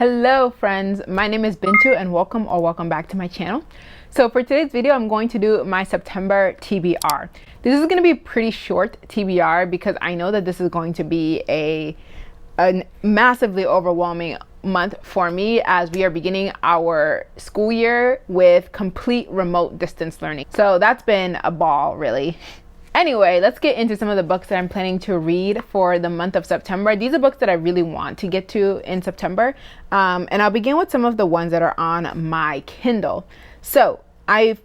Hello friends, my name is Bintou and welcome back to my channel. So for today's video, I'm going to do my September TBR. This is going to be pretty short TBR because I know that this is going to be a massively overwhelming month for me as we are beginning our school year with complete remote distance learning. So that's been a ball, really. Anyway, let's get into some of the books that I'm planning to read for the month of September. These are books that I really want to get to in September. And I'll begin with some of the ones that are on my Kindle. So I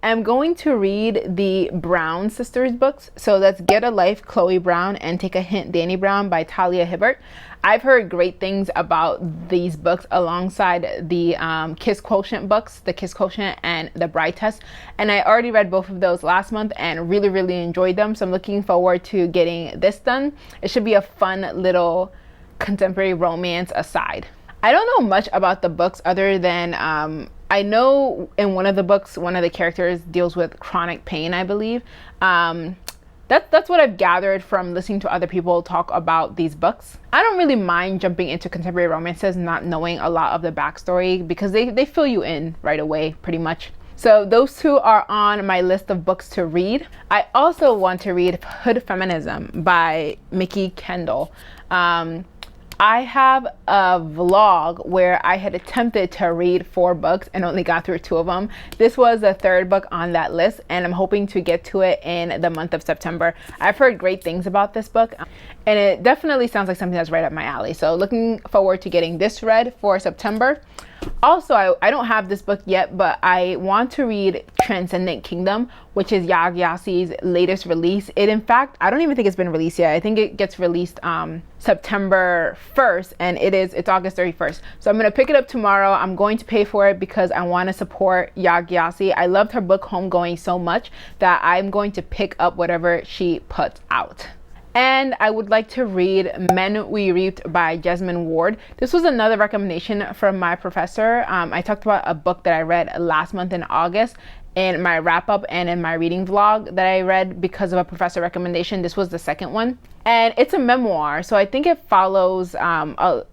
am going to read the Brown sisters books. So that's Get a Life, Chloe Brown, and Take a Hint, Danny Brown by Talia Hibbert. I've heard great things about these books alongside the Kiss Quotient books, the Kiss Quotient and the Bride Test. And I already read both of those last month and really enjoyed them. So I'm looking forward to getting this done. It should be a fun little contemporary romance aside. I don't know much about the books other than I know in one of the books, one of the characters deals with chronic pain, I believe. That's what I've gathered from listening to other people talk about these books. I don't really mind jumping into contemporary romances not knowing a lot of the backstory because they fill you in right away, pretty much. So those two are on my list of books to read. I also want to read Hood Feminism by KINDLE. I have a vlog where I had attempted to read 4 books and only got through 2 of them. This was the 3rd book on that list and I'm hoping to get to it in the month of September. I've heard great things about this book and it definitely sounds like something that's right up my alley. So looking forward to getting this read for September. Also, I don't have this book yet, but I want to read Transcendent Kingdom, which is Yaa Gyasi's latest release. In fact, I don't even think it's been released yet. I think it gets released September 1st and it's August 31st. So I'm going to pick it up tomorrow. I'm going to pay for it because I want to support Yaa Gyasi. I loved her book Homegoing so much that I'm going to pick up whatever she puts out. And I would like to read Men We Reaped by Jesmyn Ward. This was another recommendation from my professor. I talked about a book that I read last month in August in my wrap up and in my reading vlog that I read because of a professor recommendation. This was the second one. And it's a memoir, so I think it follows the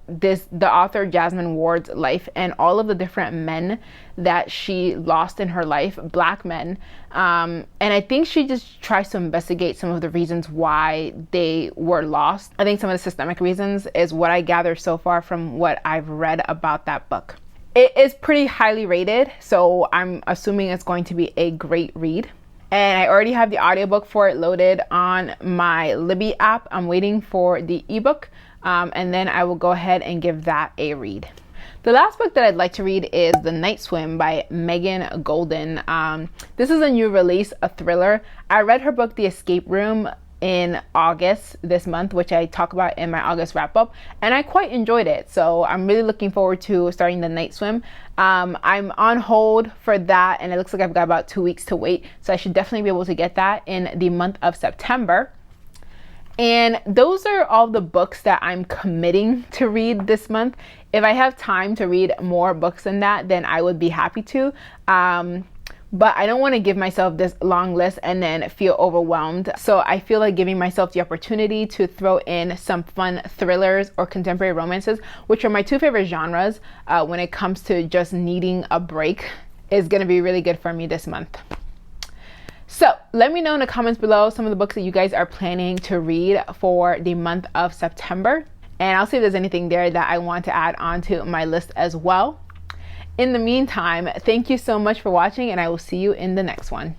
author Jesmyn Ward's life and all of the different men that she lost in her life, Black men. And I think she just tries to investigate some of the reasons why they were lost. I think some of the systemic reasons is what I gather so far from what I've read about that book. It is pretty highly rated, so I'm assuming it's going to be a great read. And I already have the audiobook for it loaded on my Libby app. I'm waiting for the ebook and then I will go ahead and give that a read. The last book that I'd like to read is The Night Swim by Megan Golden. This is a new release, a thriller. I read her book The Escape Room in August this month, which I talk about in my August wrap up, and I quite enjoyed it. So I'm really looking forward to starting The Night Swim. I'm on hold for that and it looks like I've got about 2 weeks to wait, so I should definitely be able to get that in the month of September. And those are all the books that I'm committing to read this month. If I have time to read more books than that, then I would be happy to. But I don't want to give myself this long list and then feel overwhelmed. So I feel like giving myself the opportunity to throw in some fun thrillers or contemporary romances, which are my 2 favorite genres when it comes to just needing a break, is going to be really good for me this month. So let me know in the comments below some of the books that you guys are planning to read for the month of September. And I'll see if there's anything there that I want to add onto my list as well. In the meantime, thank you so much for watching and I will see you in the next one.